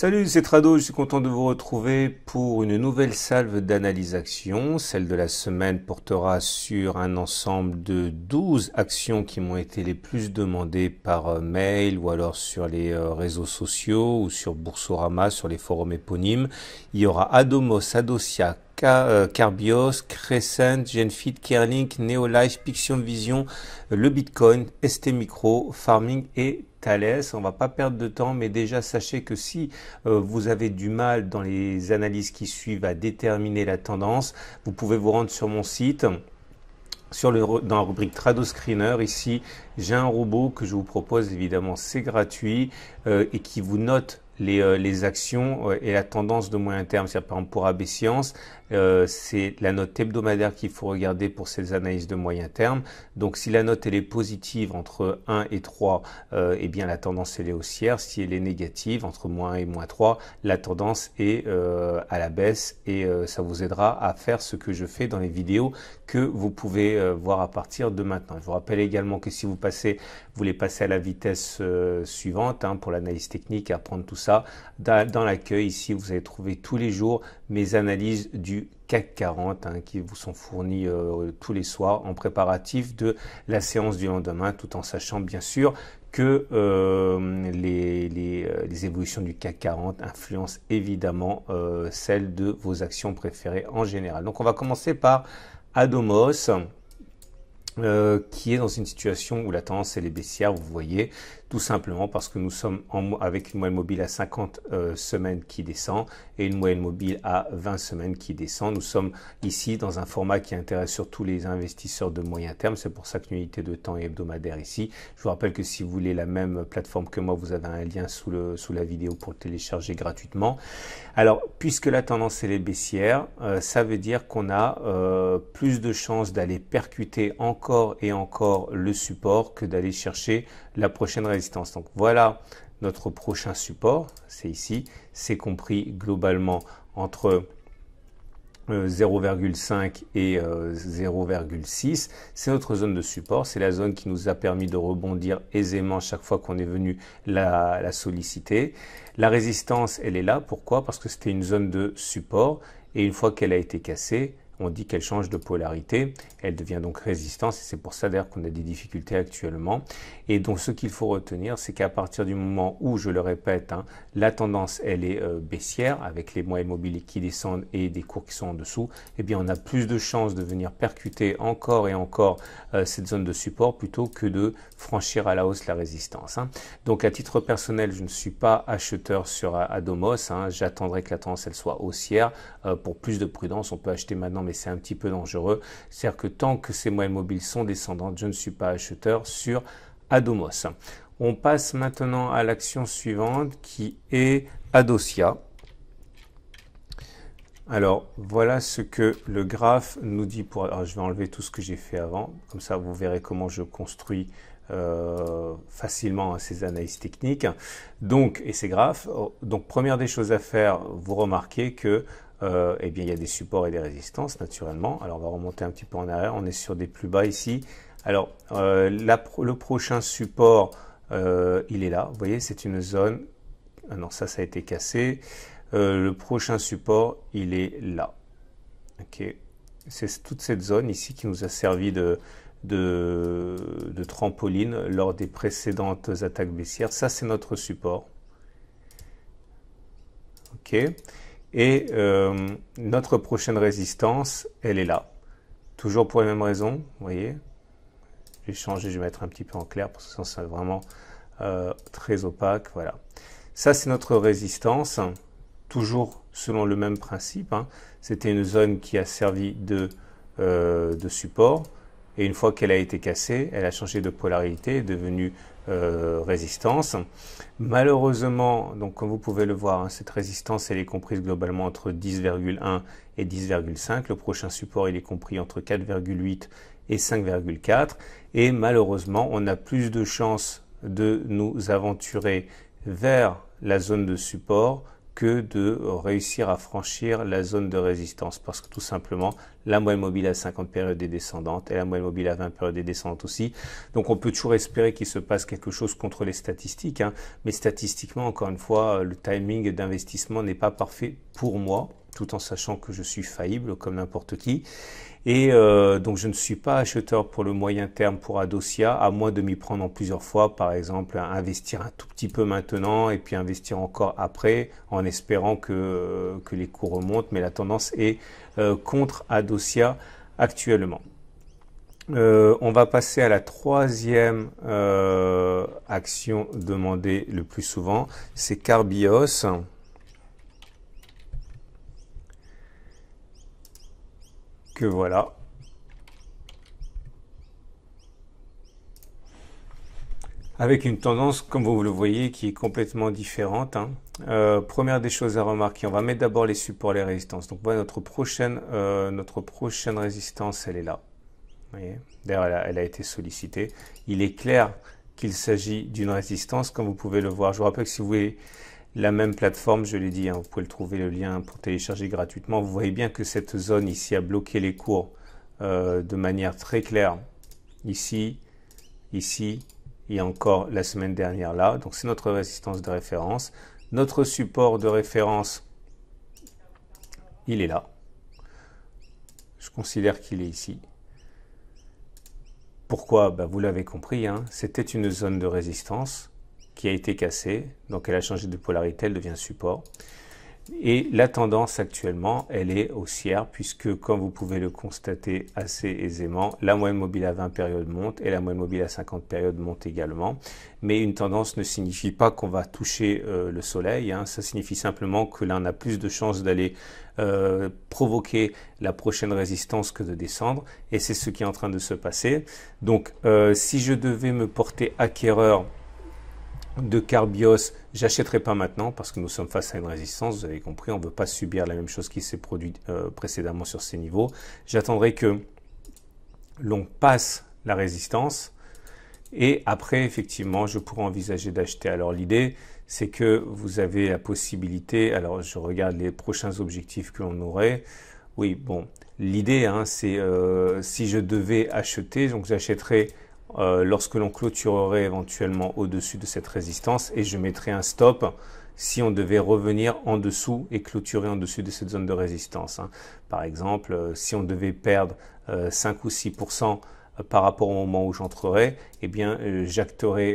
Salut, c'est Trado, je suis content de vous retrouver pour une nouvelle salve d'analyse action. Celle de la semaine portera sur un ensemble de 12 actions qui m'ont été les plus demandées par mail ou alors sur les réseaux sociaux ou sur Boursorama, sur les forums éponymes. Il y aura Adomos, Adosia, Carbios, Crescent, Genfit, Kerlink, Neolife, Pixion Vision, le Bitcoin, ST Micro, Farming et Thales. On va pas perdre de temps, mais déjà sachez que si vous avez du mal dans les analyses qui suivent à déterminer la tendance, vous pouvez vous rendre sur mon site. Dans la rubrique Trado Screener, ici, j'ai un robot que je vous propose, évidemment, c'est gratuit et qui vous note les actions et la tendance de moyen terme. C'est-à-dire, par exemple, pour AB Science, c'est la note hebdomadaire qu'il faut regarder pour ces analyses de moyen terme. Donc, si la note elle est positive entre 1 et 3, eh bien la tendance elle est haussière. Si elle est négative entre -1 et -3, la tendance est à la baisse et ça vous aidera à faire ce que je fais dans les vidéos que vous pouvez voir à partir de maintenant. Je vous rappelle également que si vous voulez passer à la vitesse suivante pour l'analyse technique et apprendre tout ça, dans l'accueil ici vous allez trouver tous les jours mes analyses du CAC 40 qui vous sont fournies tous les soirs en préparatif de la séance du lendemain, tout en sachant bien sûr que les évolutions du CAC 40 influencent évidemment celles de vos actions préférées en général. Donc on va commencer par Adomos, qui est dans une situation où la tendance elle est baissière, vous voyez, tout simplement parce que nous sommes avec une moyenne mobile à 50 semaines qui descend et une moyenne mobile à 20 semaines qui descend. Nous sommes ici dans un format qui intéresse surtout les investisseurs de moyen terme, c'est pour ça que l'unité de temps est hebdomadaire ici. Je vous rappelle que si vous voulez la même plateforme que moi, vous avez un lien sous la vidéo pour le télécharger gratuitement. Alors, puisque la tendance elle est baissière, ça veut dire qu'on a plus de chances d'aller percuter encore et encore le support que d'aller chercher la prochaine résistance. Donc voilà notre prochain support, c'est ici, c'est compris globalement entre 0,5 et 0,6. C'est notre zone de support, c'est la zone qui nous a permis de rebondir aisément chaque fois qu'on est venu la solliciter. La résistance, elle est là, pourquoi? Parce que c'était une zone de support et une fois qu'elle a été cassée, on dit qu'elle change de polarité, elle devient donc résistance et c'est pour ça d'ailleurs qu'on a des difficultés actuellement. Et donc ce qu'il faut retenir, c'est qu'à partir du moment où, je le répète, la tendance elle est baissière avec les moyennes mobiles qui descendent et des cours qui sont en dessous, eh bien on a plus de chances de venir percuter encore et encore cette zone de support plutôt que de franchir à la hausse la résistance. Donc à titre personnel, je ne suis pas acheteur sur Adomos, j'attendrai que la tendance elle soit haussière pour plus de prudence. On peut acheter maintenant, mais c'est un petit peu dangereux. C'est-à-dire que tant que ces moyennes mobiles sont descendantes, je ne suis pas acheteur sur Adomos. On passe maintenant à l'action suivante qui est Adosia. Alors voilà ce que le graphe nous dit pour... Alors, je vais enlever tout ce que j'ai fait avant, comme ça vous verrez comment je construis facilement ces analyses techniques et ces graphes. Donc première des choses à faire, vous remarquez que eh bien, il y a des supports et des résistances naturellement. Alors on va remonter un petit peu en arrière, on est sur des plus bas ici. Alors le prochain support il est là, vous voyez, c'est une zone, ah non, ça a été cassé. Le prochain support il est là, ok, c'est toute cette zone ici qui nous a servi de trampoline lors des précédentes attaques baissières. Ça c'est notre support, ok. Et notre prochaine résistance, elle est là. Toujours pour les mêmes raisons, vous voyez. Je vais changer, je vais mettre un petit peu en clair parce que sinon c'est vraiment très opaque. Voilà. Ça, c'est notre résistance, toujours selon le même principe. C'était une zone qui a servi de support. Et une fois qu'elle a été cassée, elle a changé de polarité, est devenue résistance. Malheureusement, donc comme vous pouvez le voir, cette résistance elle est comprise globalement entre 10,1 et 10,5. Le prochain support il est compris entre 4,8 et 5,4. Et malheureusement, on a plus de chances de nous aventurer vers la zone de support que de réussir à franchir la zone de résistance, parce que tout simplement la moyenne mobile à 50 périodes est descendante et la moyenne mobile à 20 périodes est descendante aussi. Donc on peut toujours espérer qu'il se passe quelque chose contre les statistiques, hein, mais statistiquement, encore une fois, le timing d'investissement n'est pas parfait pour moi, tout en sachant que je suis faillible comme n'importe qui. Et donc je ne suis pas acheteur pour le moyen terme pour Adosia, à moins de m'y prendre en plusieurs fois, par exemple investir un tout petit peu maintenant et puis investir encore après, en espérant que les cours remontent, mais la tendance est contre Adosia actuellement. On va passer à la troisième action demandée le plus souvent, c'est Carbios. Que voilà. Avec une tendance, comme vous le voyez, qui est complètement différente, hein. Première des choses à remarquer, on va mettre d'abord les supports, les résistances. Donc voilà, notre prochaine résistance, elle est là. Vous voyez, d'ailleurs, elle a été sollicitée. Il est clair qu'il s'agit d'une résistance, comme vous pouvez le voir. Je vous rappelle que si vous voulez la même plateforme, je l'ai dit, hein, vous pouvez le trouver le lien pour télécharger gratuitement. Vous voyez bien que cette zone ici a bloqué les cours de manière très claire. Ici, ici, et encore la semaine dernière là. Donc c'est notre résistance de référence. Notre support de référence, il est là. Je considère qu'il est ici. Pourquoi? Ben, vous l'avez compris, hein, c'était une zone de résistance qui a été cassée, donc elle a changé de polarité, elle devient support. Et la tendance actuellement, elle est haussière, puisque comme vous pouvez le constater assez aisément, la moyenne mobile à 20 périodes monte et la moyenne mobile à 50 périodes monte également. Mais une tendance ne signifie pas qu'on va toucher le soleil, hein. Ça signifie simplement que là on a plus de chances d'aller provoquer la prochaine résistance que de descendre, et c'est ce qui est en train de se passer. Donc si je devais me porter acquéreur de Carbios, j'achèterai pas maintenant parce que nous sommes face à une résistance, vous avez compris, on ne veut pas subir la même chose qui s'est produite précédemment sur ces niveaux. J'attendrai que l'on passe la résistance et après effectivement je pourrais envisager d'acheter. Alors l'idée c'est que vous avez la possibilité, alors je regarde les prochains objectifs que l'on aurait. Oui, bon, l'idée hein, c'est si je devais acheter, donc j'achèterais lorsque l'on clôturerait éventuellement au-dessus de cette résistance, et je mettrai un stop si on devait revenir en dessous et clôturer en dessus de cette zone de résistance, hein. Par exemple, si on devait perdre 5 ou 6% par rapport au moment où j'entrerai, eh bien j'acterai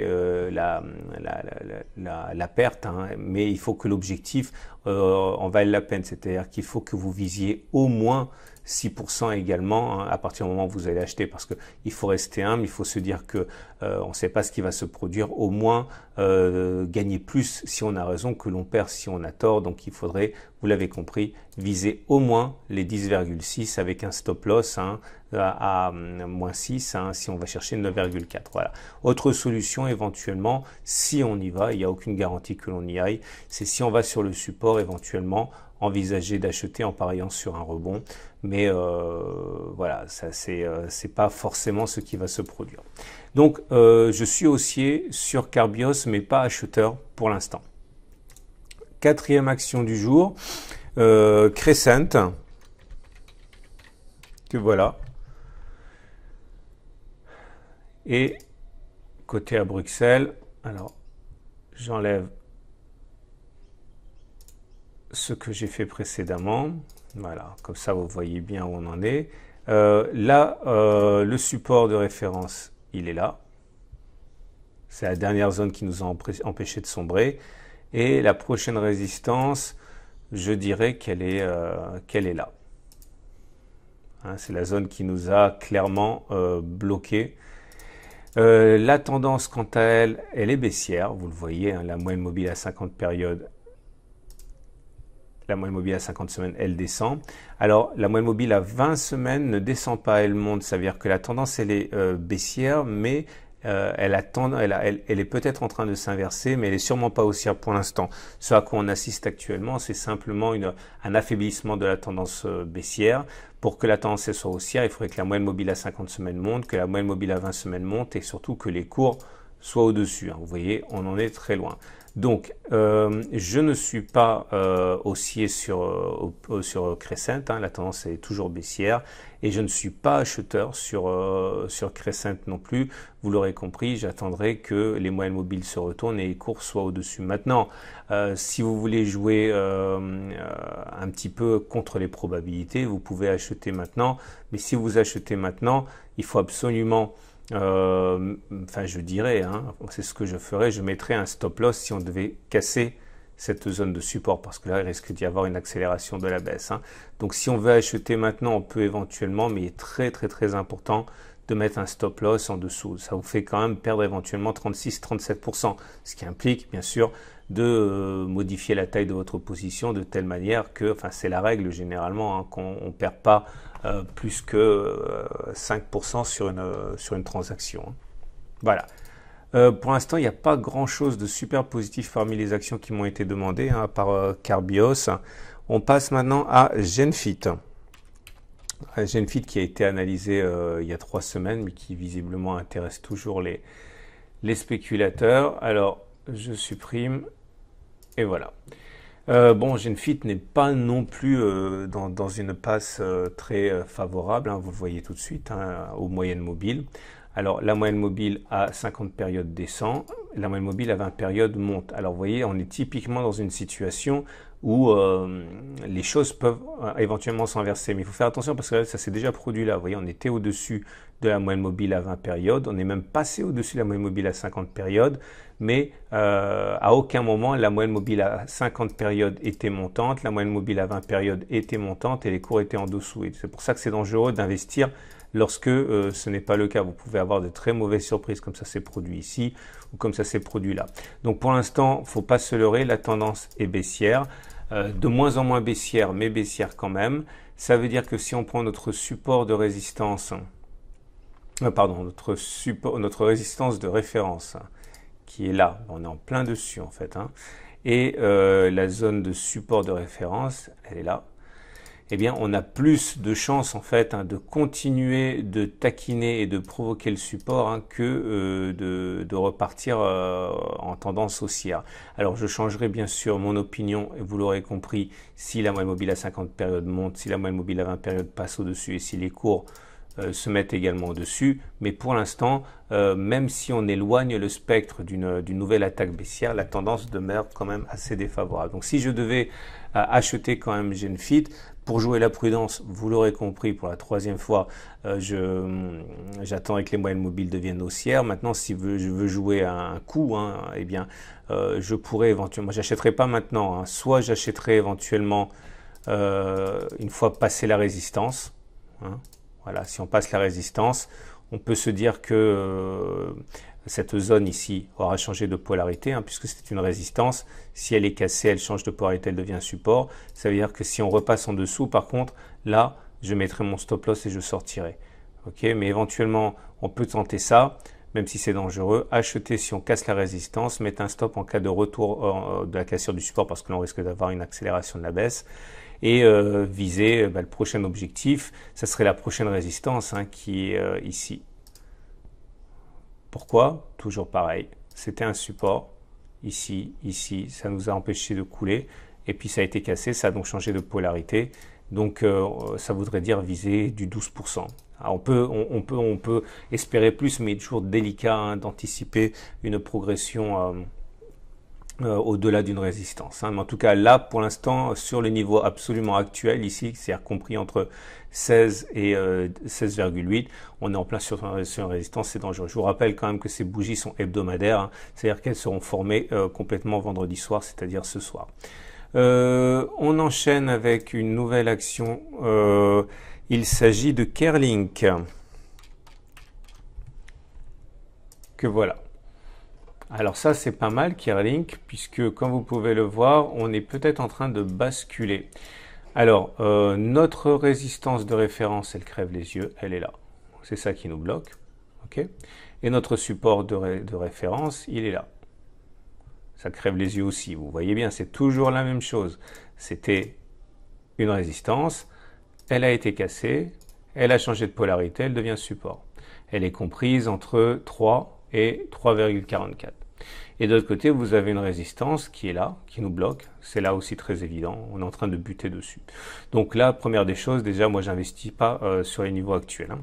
la perte, hein, mais il faut que l'objectif en vaille la peine, c'est-à-dire qu'il faut que vous visiez au moins 6% également, hein, à partir du moment où vous allez acheter, parce que il faut rester humble, il faut se dire que on ne sait pas ce qui va se produire, au moins gagner plus si on a raison que l'on perd si on a tort. Donc il faudrait, vous l'avez compris, viser au moins les 10,6 avec un stop loss, hein, à moins 6, hein, si on va chercher 9,4. Voilà. Autre solution éventuellement, si on y va, il n'y a aucune garantie que l'on y aille, c'est si on va sur le support, éventuellement envisager d'acheter en pariant sur un rebond, mais voilà, ça c'est pas forcément ce qui va se produire. Donc je suis haussier sur Carbios, mais pas acheteur pour l'instant. Quatrième action du jour, Crescent, que voilà. Et côté à Bruxelles, alors j'enlève ce que j'ai fait précédemment, voilà, comme ça vous voyez bien où on en est. Là, le support de référence, il est là. C'est la dernière zone qui nous a empêché de sombrer. Et la prochaine résistance, je dirais qu'elle est là. Hein, c'est la zone qui nous a clairement bloqué. La tendance, quant à elle, elle est baissière. Vous le voyez, hein, la moyenne mobile à 50 périodes, la moyenne mobile à 50 semaines, elle descend. Alors, la moyenne mobile à 20 semaines ne descend pas, elle monte. Ça veut dire que la tendance, elle est baissière, mais elle est peut-être en train de s'inverser, mais elle est sûrement pas haussière pour l'instant. Ce à quoi on assiste actuellement, c'est simplement un affaiblissement de la tendance baissière. Pour que la tendance soit haussière, il faudrait que la moyenne mobile à 50 semaines monte, que la moyenne mobile à 20 semaines monte, et surtout que les cours soient au-dessus, hein. Vous voyez, on en est très loin. Donc, je ne suis pas haussier sur Crescent, hein, la tendance est toujours baissière, et je ne suis pas acheteur sur Crescent non plus. Vous l'aurez compris, j'attendrai que les moyennes mobiles se retournent et les cours soient au-dessus. Maintenant, si vous voulez jouer un petit peu contre les probabilités, vous pouvez acheter maintenant, mais si vous achetez maintenant, il faut absolument enfin je dirais, hein, c'est ce que je ferais, je mettrais un stop loss si on devait casser cette zone de support, parce que là il risque d'y avoir une accélération de la baisse, hein. Donc si on veut acheter maintenant, on peut éventuellement, mais il est très important de mettre un stop loss en dessous. Ça vous fait quand même perdre éventuellement 36-37%, ce qui implique bien sûr de modifier la taille de votre position de telle manière que, enfin c'est la règle généralement, hein, qu'on ne perd pas plus que 5% sur une transaction, hein. Voilà. Pour l'instant, il n'y a pas grand-chose de super positif parmi les actions qui m'ont été demandées, hein, à part Carbios. On passe maintenant à Genfit. Genfit qui a été analysé il y a 3 semaines, mais qui visiblement intéresse toujours les spéculateurs. Alors, je supprime, et voilà. Bon, Genfit n'est pas non plus dans une passe très favorable, hein, vous le voyez tout de suite, hein, aux moyennes mobiles. Alors, la moyenne mobile à 50 périodes descend, la moyenne mobile à 20 périodes monte. Alors, vous voyez, on est typiquement dans une situation où les choses peuvent éventuellement s'inverser. Mais il faut faire attention parce que ça s'est déjà produit là. Vous voyez, on était au-dessus de la moyenne mobile à 20 périodes. On est même passé au-dessus de la moyenne mobile à 50 périodes. Mais à aucun moment, la moyenne mobile à 50 périodes était montante. La moyenne mobile à 20 périodes était montante et les cours étaient en dessous. Et c'est pour ça que c'est dangereux d'investir lorsque ce n'est pas le cas. Vous pouvez avoir de très mauvaises surprises comme ça s'est produit ici ou comme ça s'est produit là. Donc pour l'instant, il ne faut pas se leurrer, la tendance est baissière, de moins en moins baissière, mais baissière quand même. Ça veut dire que si on prend notre support de résistance, notre résistance de référence, qui est là, on est en plein dessus en fait, hein, et la zone de support de référence, elle est là, eh bien on a plus de chances en fait, hein, de continuer de taquiner et de provoquer le support, hein, que de repartir en tendance haussière. Alors je changerai bien sûr mon opinion, et vous l'aurez compris, si la moyenne mobile à 50 périodes monte, si la moyenne mobile à 20 périodes passe au-dessus et si les cours se mettent également au-dessus, mais pour l'instant, même si on éloigne le spectre d'une nouvelle attaque baissière, la tendance demeure quand même assez défavorable. Donc si je devais acheter quand même Genfit, pour jouer la prudence, vous l'aurez compris pour la 3e fois, j'attendrai que les moyennes mobiles deviennent haussières. Maintenant, si je veux jouer un coup, hein, eh bien, je pourrais éventuellement, j'achèterai pas maintenant, hein, soit j'achèterai éventuellement une fois passé la résistance, hein. Voilà, si on passe la résistance, on peut se dire que cette zone ici aura changé de polarité, hein, puisque c'est une résistance. Si elle est cassée, elle change de polarité, elle devient support. Ça veut dire que si on repasse en dessous, par contre, là, je mettrai mon stop loss et je sortirai. Okay, mais éventuellement, on peut tenter ça, même si c'est dangereux. Acheter si on casse la résistance, mettre un stop en cas de retour de la cassure du support, parce que l'on risque d'avoir une accélération de la baisse. Et viser le prochain objectif, ça serait la prochaine résistance, hein, qui est ici. Pourquoi? Toujours pareil, c'était un support, ici, ça nous a empêché de couler, et puis ça a été cassé, ça a donc changé de polarité, donc ça voudrait dire viser du 12%. Alors on peut espérer plus, mais il est toujours délicat, hein, d'anticiper une progression au-delà d'une résistance, hein. Mais en tout cas là pour l'instant sur le niveau absolument actuel ici, c'est-à-dire compris entre 16 et 16,8, on est en plein sur une résistance, c'est dangereux. Je vous rappelle quand même que ces bougies sont hebdomadaires, hein, c'est-à-dire qu'elles seront formées complètement vendredi soir, c'est-à-dire ce soir. On enchaîne avec une nouvelle action, il s'agit de Kerlink, que voilà. Alors ça c'est pas mal Kerlink, puisque comme vous pouvez le voir, on est peut-être en train de basculer. Alors notre résistance de référence, elle crève les yeux, elle est là. C'est ça qui nous bloque. Okay, et notre support de référence, il est là. Ça crève les yeux aussi, vous voyez bien, c'est toujours la même chose. C'était une résistance, elle a été cassée, elle a changé de polarité, elle devient support. Elle est comprise entre 3 et 3,44. Et de l'autre côté, vous avez une résistance qui est là, qui nous bloque. C'est là aussi très évident. On est en train de buter dessus. Donc là, première des choses, déjà, moi, j'investis pas sur les niveaux actuels. Hein.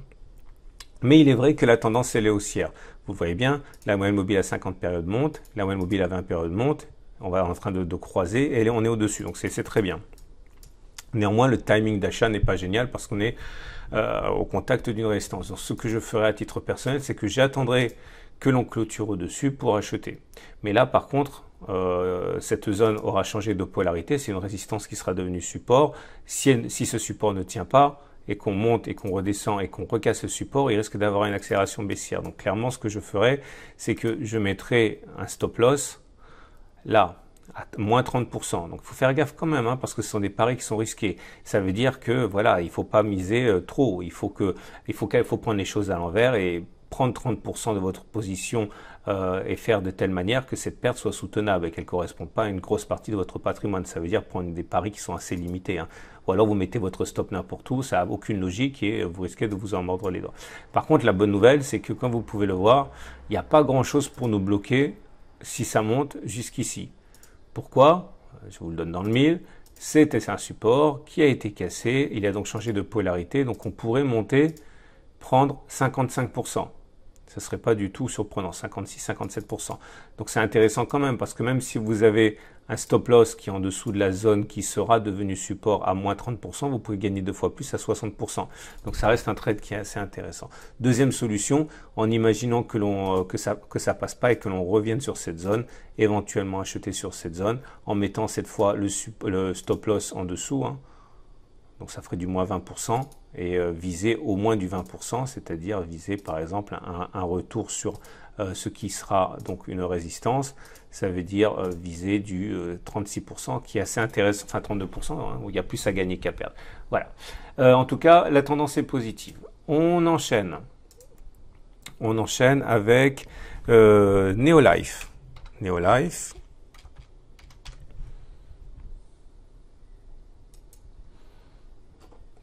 Mais il est vrai que la tendance, elle est haussière. Vous voyez bien, la moyenne mobile à 50 périodes monte, la moyenne mobile à 20 périodes monte. On va en train de croiser et on est au-dessus. Donc c'est très bien. Néanmoins, le timing d'achat n'est pas génial parce qu'on est au contact d'une résistance. Donc ce que je ferai à titre personnel, c'est que j'attendrai que l'on clôture au-dessus pour acheter. Mais là, par contre, cette zone aura changé de polarité. C'est une résistance qui sera devenue support. Si ce support ne tient pas et qu'on monte et qu'on redescend et qu'on recasse le support, il risque d'avoir une accélération baissière. Donc clairement, ce que je ferai, c'est que je mettrai un stop loss là, à moins 30%. Donc il faut faire gaffe quand même, hein, parce que ce sont des paris qui sont risqués. Ça veut dire que voilà, il faut pas miser trop. Il faut prendre les choses à l'envers et prendre 30% de votre position et faire de telle manière que cette perte soit soutenable et qu'elle ne corresponde pas à une grosse partie de votre patrimoine. Ça veut dire prendre des paris qui sont assez limités. Hein. Ou alors vous mettez votre stop n'importe où, ça n'a aucune logique et vous risquez de vous en mordre les doigts. Par contre, la bonne nouvelle, c'est que comme vous pouvez le voir, il n'y a pas grand-chose pour nous bloquer si ça monte jusqu'ici. Pourquoi? Je vous le donne dans le mille. C'était un support qui a été cassé. Il a donc changé de polarité. Donc on pourrait monter, prendre 55%. Ce ne serait pas du tout surprenant, 56-57%. Donc c'est intéressant quand même parce que même si vous avez un stop loss qui est en dessous de la zone qui sera devenue support à moins 30%, vous pouvez gagner 2 fois plus à 60%. Donc ça reste un trade qui est assez intéressant. Deuxième solution, en imaginant que ça passe pas et que l'on revienne sur cette zone, éventuellement acheter sur cette zone, en mettant cette fois le stop loss en dessous. Hein. Donc ça ferait du moins 20% et viser au moins du 20%, c'est-à-dire viser par exemple un retour sur ce qui sera donc une résistance. Ça veut dire viser du 36% qui est assez intéressant, enfin 32%, hein, où il y a plus à gagner qu'à perdre. Voilà. En tout cas, la tendance est positive. On enchaîne avec Neolife. Neolife.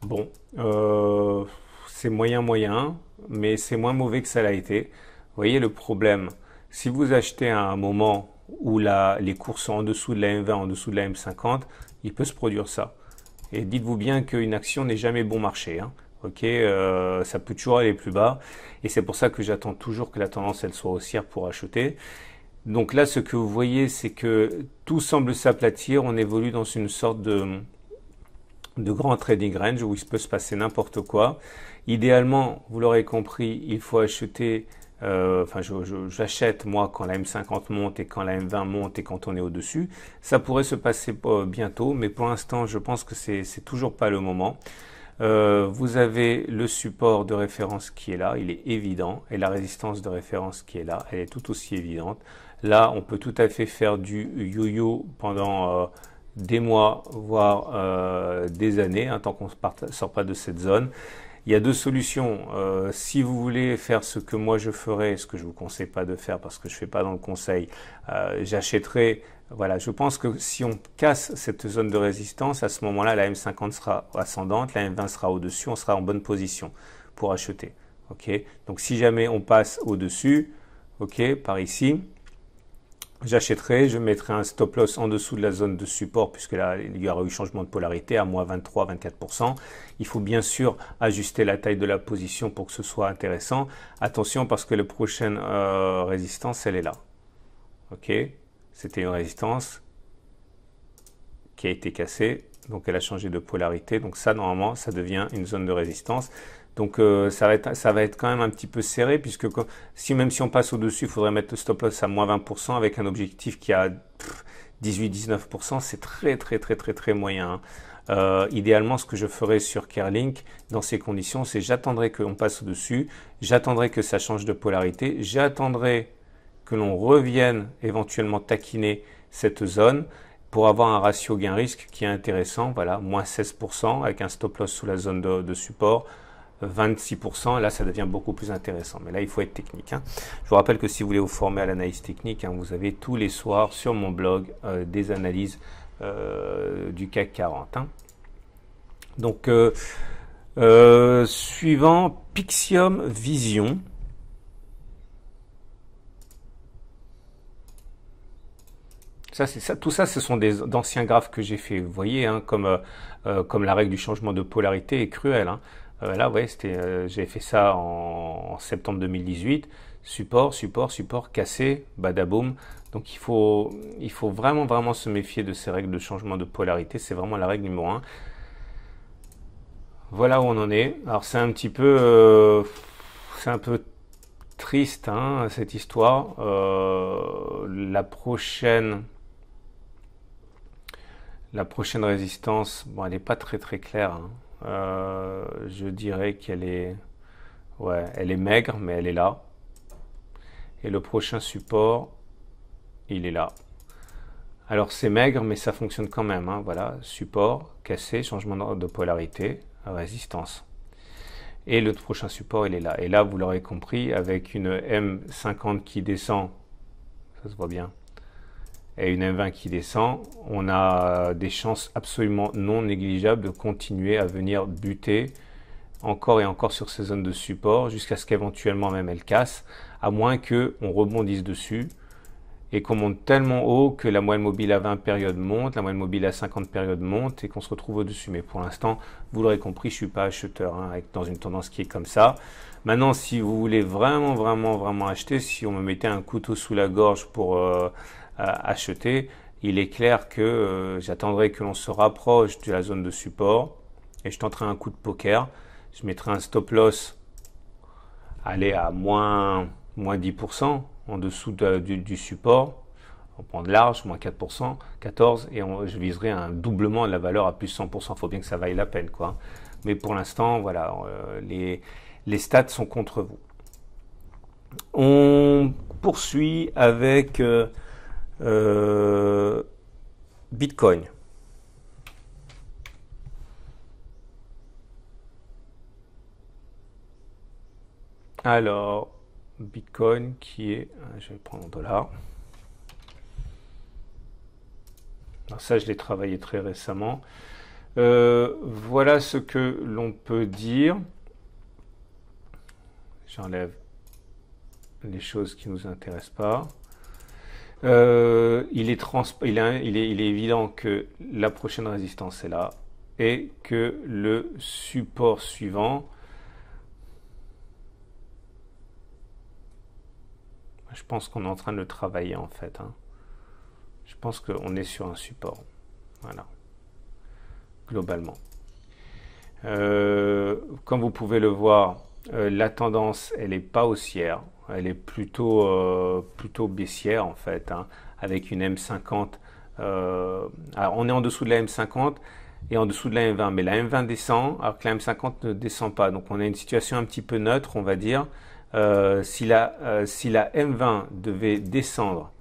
Bon, c'est moyen, mais c'est moins mauvais que ça l'a été. Vous voyez le problème, si vous achetez à un moment où les cours sont en dessous de la M20, en dessous de la M50, il peut se produire ça. Et dites-vous bien qu'une action n'est jamais bon marché. Hein. Ok, ça peut toujours aller plus bas. Et c'est pour ça que j'attends toujours que la tendance elle soit haussière pour acheter. Donc là, ce que vous voyez, c'est que tout semble s'aplatir. On évolue dans une sorte de grand trading range où il peut se passer n'importe quoi. Idéalement, vous l'aurez compris, il faut acheter, j'achète moi quand la M50 monte et quand la M20 monte et quand on est au-dessus. Ça pourrait se passer bientôt, mais pour l'instant, je pense que c'est toujours pas le moment. Vous avez le support de référence qui est là, il est évident, et la résistance de référence qui est là, elle est tout aussi évidente. Là, on peut tout à fait faire du yo-yo pendant des mois, voire des années, hein, tant qu'on ne sort pas de cette zone. Il y a deux solutions. Si vous voulez faire ce que moi je ferais, ce que je vous conseille pas de faire parce que je fais pas dans le conseil, j'achèterai. Voilà, je pense que si on casse cette zone de résistance, à ce moment-là, la M50 sera ascendante, la M20 sera au-dessus, on sera en bonne position pour acheter. Ok. Donc si jamais on passe au-dessus, ok, par ici. J'achèterai, je mettrai un stop loss en dessous de la zone de support puisque là, il y aura eu changement de polarité à moins 23-24%. Il faut bien sûr ajuster la taille de la position pour que ce soit intéressant. Attention parce que la prochaine résistance, elle est là. Ok, c'était une résistance qui a été cassée. Donc elle a changé de polarité. Donc ça, normalement, ça devient une zone de résistance. Donc ça va être quand même un petit peu serré puisque même si on passe au-dessus, il faudrait mettre le stop loss à moins 20% avec un objectif qui a 18-19%. C'est très moyen. Hein. Idéalement, ce que je ferais sur Kerlink dans ces conditions, c'est j'attendrai qu'on passe au-dessus, j'attendrai que ça change de polarité, j'attendrai que l'on revienne éventuellement taquiner cette zone pour avoir un ratio gain-risque qui est intéressant. Voilà, moins 16% avec un stop loss sous la zone de support. 26%, là ça devient beaucoup plus intéressant, mais là il faut être technique. Hein. Je vous rappelle que si vous voulez vous former à l'analyse technique, hein, vous avez tous les soirs sur mon blog des analyses du CAC 40. Hein. Donc suivant, Pyxium Vision. Ça, c'est ça, tout ça, ce sont d'anciens graphes que j'ai fait. Vous voyez, hein, comme la règle du changement de polarité est cruelle. Hein. Là, ouais, j'avais fait ça en septembre 2018. Support, support, support, cassé, badaboum. Donc il faut vraiment, vraiment se méfier de ces règles de changement de polarité. C'est vraiment la règle numéro un. Voilà où on en est. Alors c'est un peu triste, hein, cette histoire. La prochaine résistance, bon, elle n'est pas très très claire. Hein. Je dirais ouais, elle est maigre, mais elle est là. Et le prochain support, il est là. Alors c'est maigre, mais ça fonctionne quand même. Hein. Voilà, support, cassé, changement de polarité, résistance. Et le prochain support, il est là. Et là, vous l'aurez compris, avec une M50 qui descend, ça se voit bien, et une M20 qui descend, on a des chances absolument non négligeables de continuer à venir buter encore et encore sur ces zones de support jusqu'à ce qu'éventuellement même elles cassent, à moins qu'on rebondisse dessus et qu'on monte tellement haut que la moyenne mobile à 20 périodes monte, la moyenne mobile à 50 périodes monte et qu'on se retrouve au-dessus. Mais pour l'instant, vous l'aurez compris, je ne suis pas acheteur hein, dans une tendance qui est comme ça. Maintenant, si vous voulez vraiment, vraiment, vraiment acheter, si on me mettait un couteau sous la gorge pour acheter, il est clair que j'attendrai que l'on se rapproche de la zone de support et je tenterai un coup de poker. Je mettrai un stop loss, aller à moins 10% en dessous du support. On prend de large, moins 4%, 14%, et je viserai un doublement de la valeur à plus 100%. Il faut bien que ça vaille la peine, quoi. Mais pour l'instant, voilà, les stats sont contre vous. On poursuit avec Bitcoin. Alors, Bitcoin qui est, je vais prendre en dollars. Alors ça, je l'ai travaillé très récemment. Voilà ce que l'on peut dire. J'enlève les choses qui ne nous intéressent pas. Il est évident que la prochaine résistance est là et que le support suivant, je pense qu'on est en train de le travailler en fait. Hein. Je pense qu'on est sur un support. Voilà. Globalement. Comme vous pouvez le voir, la tendance, elle n'est pas haussière. Elle est plutôt baissière en fait. Hein, avec une M50. Alors on est en dessous de la M50 et en dessous de la M20. Mais la M20 descend alors que la M50 ne descend pas. Donc on a une situation un petit peu neutre, on va dire. Si la M20 devait descendre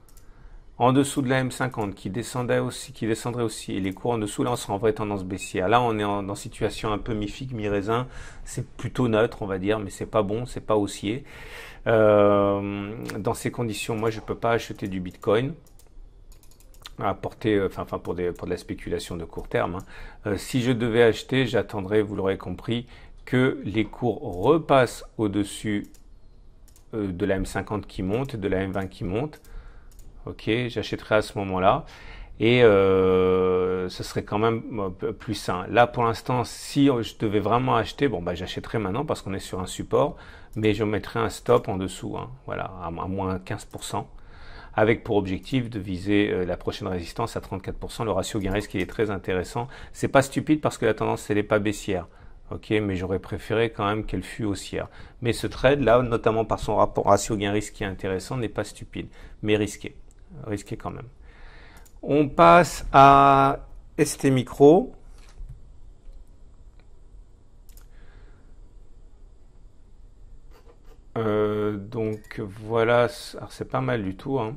en dessous de la M50 qui descendrait aussi, et les cours en dessous, là on sera en vraie tendance baissière. Là on est dans situation un peu mi-figue, mi-raisin, c'est plutôt neutre on va dire, mais c'est pas bon, c'est pas haussier. Dans ces conditions, moi je peux pas acheter du Bitcoin pour de la spéculation de court terme. Hein. Si je devais acheter, j'attendrais, vous l'aurez compris, que les cours repassent au-dessus de la M50 qui monte, de la M20 qui monte. Ok, j'achèterai à ce moment-là. Et ce serait quand même plus sain. Là, pour l'instant, si je devais vraiment acheter, bon, bah, j'achèterais maintenant parce qu'on est sur un support, mais je mettrais un stop en dessous, hein, voilà, à moins 15%, avec pour objectif de viser la prochaine résistance à 34%. Le ratio gain-risque, il est très intéressant. C'est pas stupide parce que la tendance, elle n'est pas baissière. Ok, mais j'aurais préféré quand même qu'elle fût haussière. Mais ce trade là, notamment par son ratio gain-risque qui est intéressant, n'est pas stupide, mais risqué. Risqué quand même. On passe à ST Micro. Donc voilà, alors c'est pas mal du tout. Hein.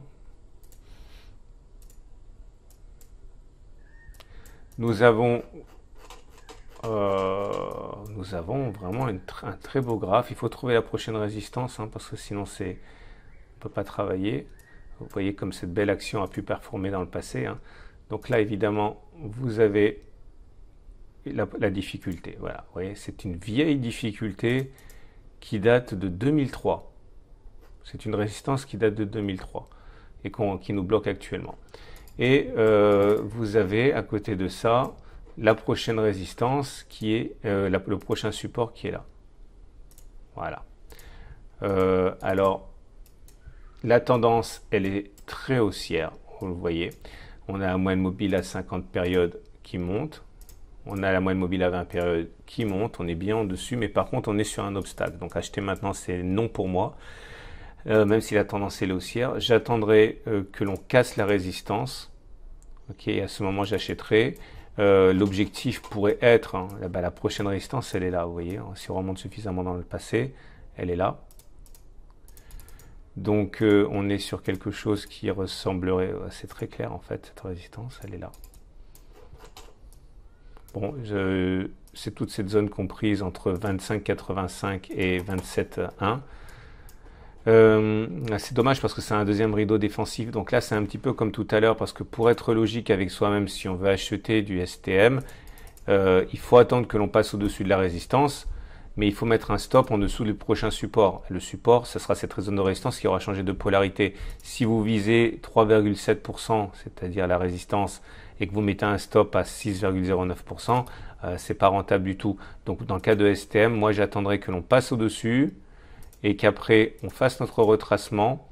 Nous avons vraiment un très beau graphe. Il faut trouver la prochaine résistance hein, parce que sinon on ne peut pas travailler. Vous voyez comme cette belle action a pu performer dans le passé. Hein. Donc là, évidemment, vous avez la difficulté. Voilà, vous voyez, c'est une vieille difficulté qui date de 2003. C'est une résistance qui date de 2003 et qui nous bloque actuellement. Et vous avez à côté de ça la prochaine résistance qui est le prochain support qui est là. Voilà. Alors, la tendance, elle est très haussière, vous le voyez. On a la moyenne mobile à 50 périodes qui monte. On a la moyenne mobile à 20 périodes qui monte. On est bien en dessus, mais par contre, on est sur un obstacle. Donc, acheter maintenant, c'est non pour moi. Même si la tendance est haussière. J'attendrai que l'on casse la résistance. Ok, à ce moment, j'achèterai. L'objectif pourrait être, hein, la prochaine résistance, elle est là, vous voyez. Si on remonte suffisamment dans le passé, elle est là. Donc on est sur quelque chose qui ressemblerait, c'est très clair en fait, cette résistance, elle est là. Bon, c'est toute cette zone comprise entre 25,85 et 27,1. C'est dommage parce que c'est un deuxième rideau défensif. Donc là, c'est un petit peu comme tout à l'heure parce que pour être logique avec soi-même, si on veut acheter du STM, il faut attendre que l'on passe au-dessus de la résistance. Mais il faut mettre un stop en dessous du prochain support. Le support, ce sera cette zone de résistance qui aura changé de polarité. Si vous visez 3,7%, c'est-à-dire la résistance, et que vous mettez un stop à 6,09%, c'est pas rentable du tout. Donc dans le cas de STM, moi j'attendrai que l'on passe au-dessus et qu'après on fasse notre retracement,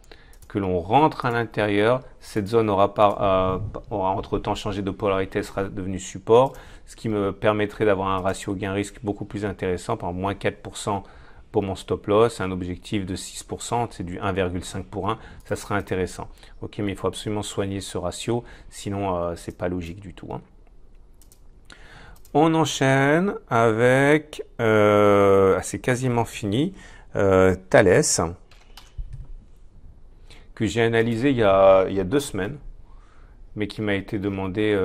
que l'on rentre à l'intérieur. Cette zone aura entre-temps changé de polarité, elle sera devenue support, ce qui me permettrait d'avoir un ratio gain-risque beaucoup plus intéressant, par moins 4% pour mon stop loss, un objectif de 6%, c'est du 1,5 pour 1, ça serait intéressant. Ok, mais il faut absolument soigner ce ratio, sinon c'est pas logique du tout. Hein. On enchaîne avec, c'est quasiment fini, Thales, que j'ai analysé il y a 2 semaines, mais qui m'a été demandé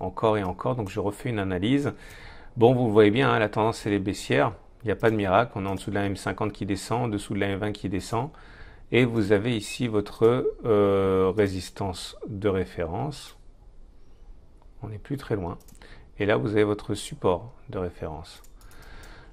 encore et encore, donc je refais une analyse. Bon, vous le voyez bien, hein, la tendance elle est baissière, il n'y a pas de miracle, on est en dessous de la M50 qui descend, en dessous de la M20 qui descend, et vous avez ici votre résistance de référence, on n'est plus très loin, et là vous avez votre support de référence.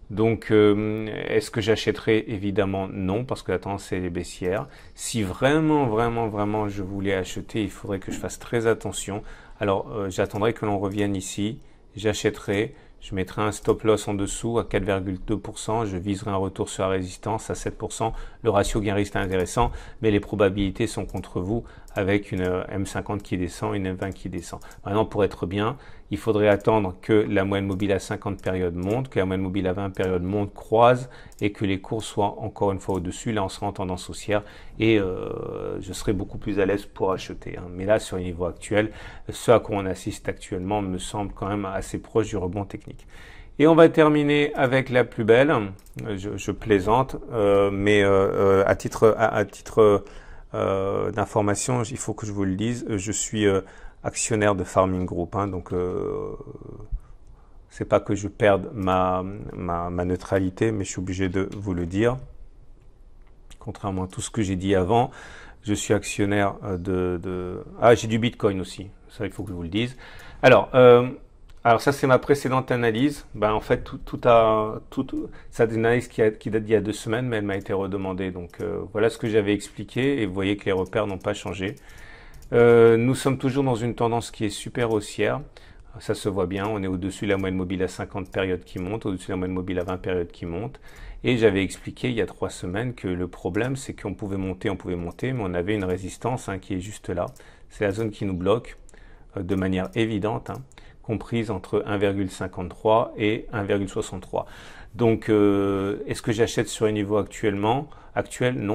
Donc, est-ce que j'achèterai? Évidemment non, parce que la tendance est baissière. Si vraiment je voulais acheter, il faudrait que je fasse très attention. Alors, j'attendrai que l'on revienne ici, j'achèterai, je mettrai un stop loss en dessous à 4,2%, je viserai un retour sur la résistance à 7%. Le ratio gain-risque est intéressant, mais les probabilités sont contre vous avec une M50 qui descend, une M20 qui descend. Maintenant, pour être bien, il faudrait attendre que la moyenne mobile à 50 périodes monte, que la moyenne mobile à 20 périodes monte, croise, et que les cours soient encore une fois au-dessus. Là, on sera en tendance haussière et je serai beaucoup plus à l'aise pour acheter. Hein. Mais là, sur le niveau actuel, ce à quoi on assiste actuellement me semble quand même assez proche du rebond technique. Et on va terminer avec la plus belle. Je plaisante, mais à titre d'information, il faut que je vous le dise, je suis actionnaire de Farming Group, hein, donc c'est pas que je perde ma neutralité, mais je suis obligé de vous le dire. Contrairement à tout ce que j'ai dit avant, je suis actionnaire j'ai du Bitcoin aussi, ça il faut que je vous le dise. Alors ça c'est ma précédente analyse. En fait c'est une analyse qui date d'il y a 2 semaines, mais elle m'a été redemandée. Donc voilà ce que j'avais expliqué et vous voyez que les repères n'ont pas changé. Nous sommes toujours dans une tendance qui est super haussière. Ça se voit bien, on est au-dessus de la moyenne mobile à 50 périodes qui monte, au-dessus de la moyenne mobile à 20 périodes qui monte. Et j'avais expliqué il y a 3 semaines que le problème c'est qu'on pouvait monter, mais on avait une résistance qui est juste là. C'est la zone qui nous bloque de manière évidente, comprise entre 1,53 et 1,63. Donc, est-ce que j'achète sur un niveau actuel? Non,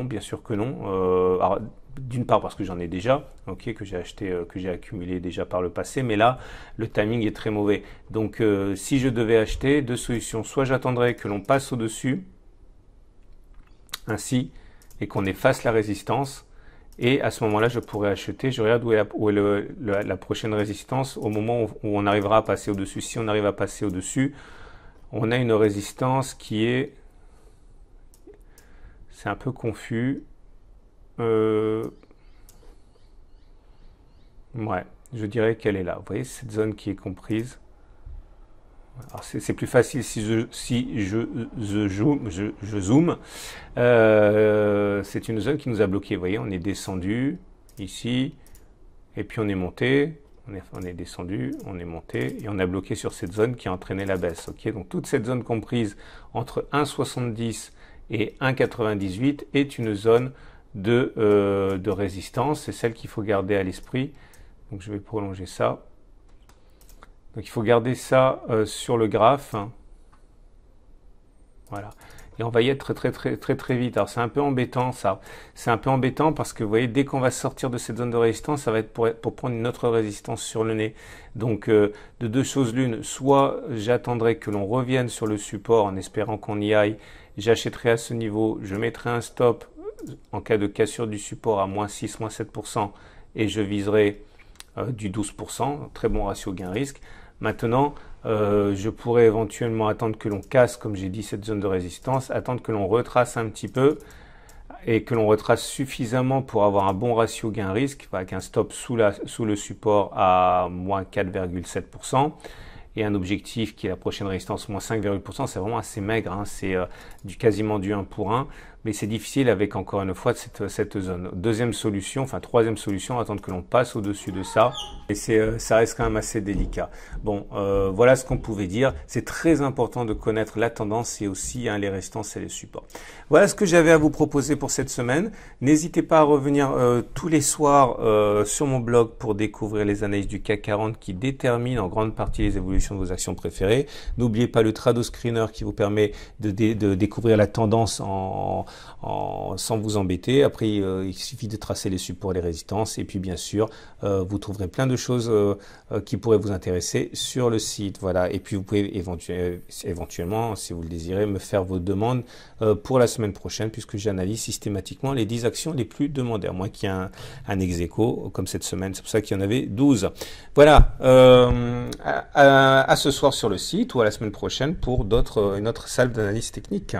bien sûr que non. D'une part parce que j'en ai déjà, que j'ai acheté, que j'ai accumulé déjà par le passé, mais là, le timing est très mauvais. Donc, si je devais acheter, 2 solutions. Soit j'attendrais que l'on passe au-dessus, ainsi, et qu'on efface la résistance, et à ce moment-là, je pourrais acheter. Je regarde où est la prochaine résistance au moment où on arrivera à passer au-dessus. Si on arrive à passer au-dessus, on a une résistance qui est... C'est un peu confus. Ouais, je dirais qu'elle est là. Vous voyez, cette zone qui est comprise. Alors c'est plus facile si je zoome. C'est une zone qui nous a bloqué. Vous voyez, on est descendu ici. et puis on est monté, on est descendu, on est monté, et on a bloqué sur cette zone qui a entraîné la baisse. Ok, donc toute cette zone comprise entre 1,70 et 1,98 est une zone de résistance. C'est celle qu'il faut garder à l'esprit. Donc je vais prolonger ça. Donc il faut garder ça sur le graphe. Voilà. Et on va y être très vite. Alors c'est un peu embêtant ça. C'est un peu embêtant parce que vous voyez, dès qu'on va sortir de cette zone de résistance, ça va être pour prendre une autre résistance sur le nez. Donc de deux choses l'une, soit j'attendrai que l'on revienne sur le support en espérant qu'on y aille, j'achèterai à ce niveau, je mettrai un stop en cas de cassure du support à moins 6, moins 7% et je viserai du 12%, très bon ratio gain-risque. Maintenant, je pourrais éventuellement attendre que l'on casse, comme j'ai dit, cette zone de résistance, attendre que l'on retrace un petit peu et que l'on retrace suffisamment pour avoir un bon ratio gain-risque, avec un stop sous le support à moins 4,7%. Et un objectif qui est la prochaine résistance moins 5,%, c'est vraiment assez maigre, hein, c'est quasiment du 1 pour 1, mais c'est difficile avec encore une fois cette zone. Deuxième solution, enfin troisième solution, attendre que l'on passe au-dessus de ça, et ça reste quand même assez délicat. Bon, voilà ce qu'on pouvait dire. C'est très important de connaître la tendance et aussi les résistances et les supports. Voilà ce que j'avais à vous proposer pour cette semaine. N'hésitez pas à revenir tous les soirs sur mon blog pour découvrir les analyses du CAC 40 qui déterminent en grande partie les évolutions de vos actions préférées. N'oubliez pas le Trado Screener qui vous permet de découvrir la tendance sans vous embêter. Après, il suffit de tracer les supports et les résistances. Et puis, bien sûr, vous trouverez plein de choses qui pourraient vous intéresser sur le site. Voilà. Et puis, vous pouvez éventuellement, si vous le désirez, me faire vos demandes pour la semaine prochaine, puisque j'analyse systématiquement les 10 actions les plus demandées, à moins qu'il y ait un ex-aequo, comme cette semaine. C'est pour ça qu'il y en avait 12. Voilà. À ce soir sur le site ou à la semaine prochaine pour une autre salle d'analyse technique.